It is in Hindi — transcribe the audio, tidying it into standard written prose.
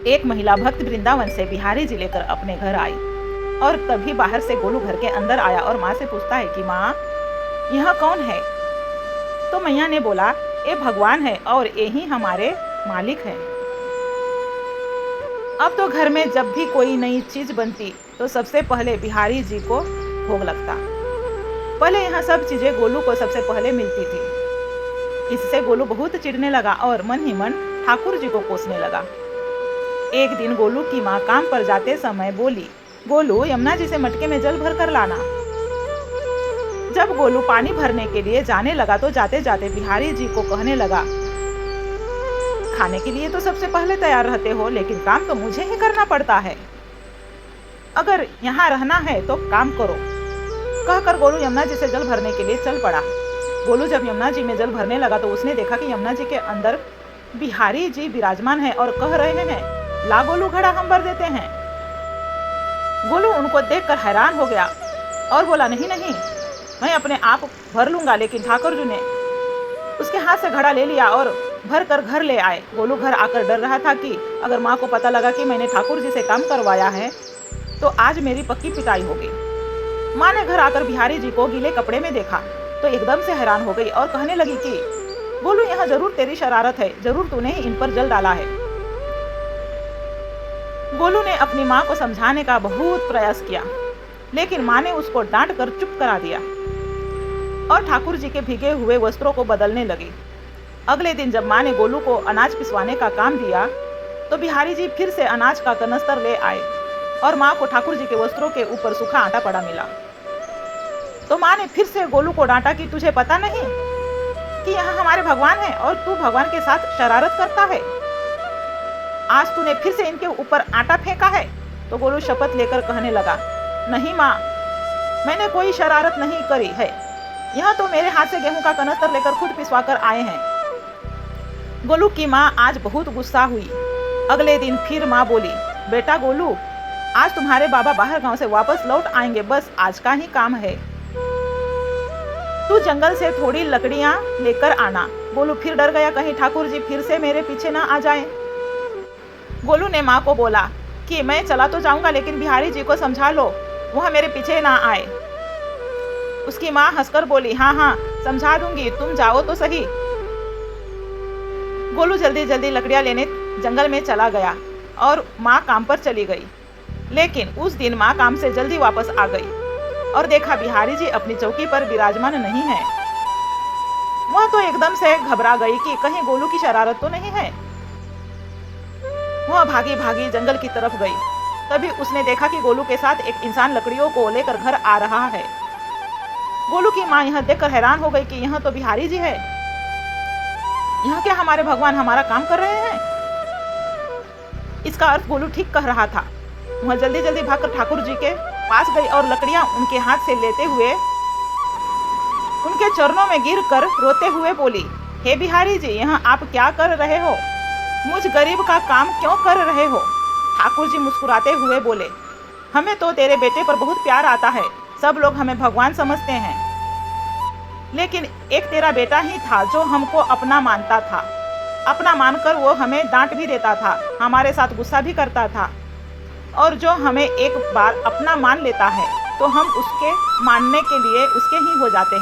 एक महिला भक्त वृंदावन से बिहारी जी लेकर अपने घर आई और तभी बाहर से गोलू घर के अंदर आया और माँ से पूछता है कि माँ, यह कौन है? तो मैया ने बोला, ये भगवान है और ये ही हमारे मालिक हैं। अब तो घर में जब भी कोई नई चीज बनती तो सबसे पहले बिहारी जी को भोग लगता। पहले यहाँ सब चीजें गोलू को सबसे पहले मिलती थी। इससे गोलू बहुत चिढ़ने लगा और मन ही मन ठाकुर जी को कोसने लगा। एक दिन गोलू की माँ काम पर जाते समय बोली, गोलू यमुना जी से मटके में जल भर कर लाना। जब गोलू पानी भरने के लिए जाने लगा तो जाते जाते बिहारी जी को कहने लगा, खाने के लिए तो सबसे पहले तैयार रहते हो, लेकिन काम तो मुझे ही करना पड़ता है। अगर यहाँ रहना है तो काम करो। कहकर गोलू यमुना जी से जल भरने के लिए चल पड़ा। गोलू जब यमुना जी में जल भरने लगा तो उसने देखा कि यमुना जी के अंदर बिहारी जी विराजमान है और कह रहे हैं, ला गोलू घड़ा हम भर देते हैं। गोलू उनको देखकर हैरान हो गया और बोला, नहीं नहीं, मैं अपने आप भर लूंगा। लेकिन ठाकुर जी ने उसके हाथ से घड़ा ले लिया और भर कर घर ले आए। गोलू घर आकर डर रहा था कि अगर माँ को पता लगा कि मैंने ठाकुर जी से काम करवाया है तो आज मेरी पक्की पिटाई होगी। माँ ने घर आकर बिहारी जी को गीले कपड़े में देखा तो एकदम से हैरान हो गई और कहने लगी कि गोलू, यह जरूर तेरी शरारत है, जरूर तूने ही इन पर जल डाला है। गोलू ने अपनी माँ को समझाने का बहुत प्रयास किया, लेकिन माँ ने उसको डांट कर चुप करा दिया और ठाकुर जी के भीगे हुए वस्त्रों को बदलने लगी। अगले दिन जब माँ ने गोलू को अनाज पिसवाने का काम दिया तो बिहारी जी फिर से अनाज का कनस्तर ले आए और माँ को ठाकुर जी के वस्त्रों के ऊपर सूखा आटा पड़ा मिला। तो माँ ने फिर से गोलू को डांटा कि तुझे पता नहीं कि यहाँ हमारे भगवान है और तू भगवान के साथ शरारत करता है। आज तूने फिर से इनके ऊपर आटा फेंका है। तो गोलू शपथ लेकर कहने लगा, नहीं माँ, मैंने कोई शरारत नहीं करी है। यह तो मेरे हाथ से गेहूं का कनस्तर लेकर खुद पिसवा कर आए हैं। गोलू की माँ आज बहुत गुस्सा हुई। अगले दिन फिर माँ बोली, बेटा गोलू, आज तुम्हारे बाबा बाहर गांव से वापस लौट आएंगे, बस आज का ही काम है। तू जंगल से थोड़ी लकड़ियां लेकर आना। गोलू फिर डर गया, कहीं ठाकुर जी फिर से मेरे पीछे ना आ जाएं। गोलू ने माँ को बोला कि मैं चला तो जाऊंगा, लेकिन बिहारी जी को समझा लो वह मेरे पीछे ना आए। उसकी माँ हंसकर बोली, हाँ हाँ समझा दूंगी, तुम जाओ तो सही। गोलू जल्दी जल्दी लकड़ियां लेने जंगल में चला गया और माँ काम पर चली गई। लेकिन उस दिन माँ काम से जल्दी वापस आ गई और देखा बिहारी जी अपनी चौकी पर विराजमान नहीं है। वह तो एकदम से घबरा गई कि कहीं गोलू की शरारत तो नहीं है। वह भागी भागी जंगल की तरफ गई। तभी उसने देखा कि गोलू के साथ एक इंसान लकड़ियों को लेकर घर आ रहा है। गोलू की माँ यह देखकर हैरान हो गई कि यह तो बिहारी जी है। यह क्या हमारे भगवान हमारा काम कर रहे हैं? इसका अर्थ गोलू ठीक कह रहा था। वह जल्दी जल्दी भागकर ठाकुर जी के पास गई और लकड़ियां उनके हाथ से लेते हुए उनके चरणों में गिरकर रोते हुए बोली, हे बिहारी जी, यहाँ आप क्या कर रहे हो? मुझ गरीब का काम क्यों कर रहे हो? ठाकुर जी मुस्कुराते हुए बोले, हमें तो तेरे बेटे पर बहुत प्यार आता है। सब लोग हमें भगवान समझते हैं, लेकिन एक तेरा बेटा ही था जो हमको अपना मानता था। अपना मानकर वो हमें डांट भी देता था, हमारे साथ गुस्सा भी करता था, और जो हमें एक बार अपना मान लेता है तो हम उसके मानने के लिए उसके ही हो जाते हैं।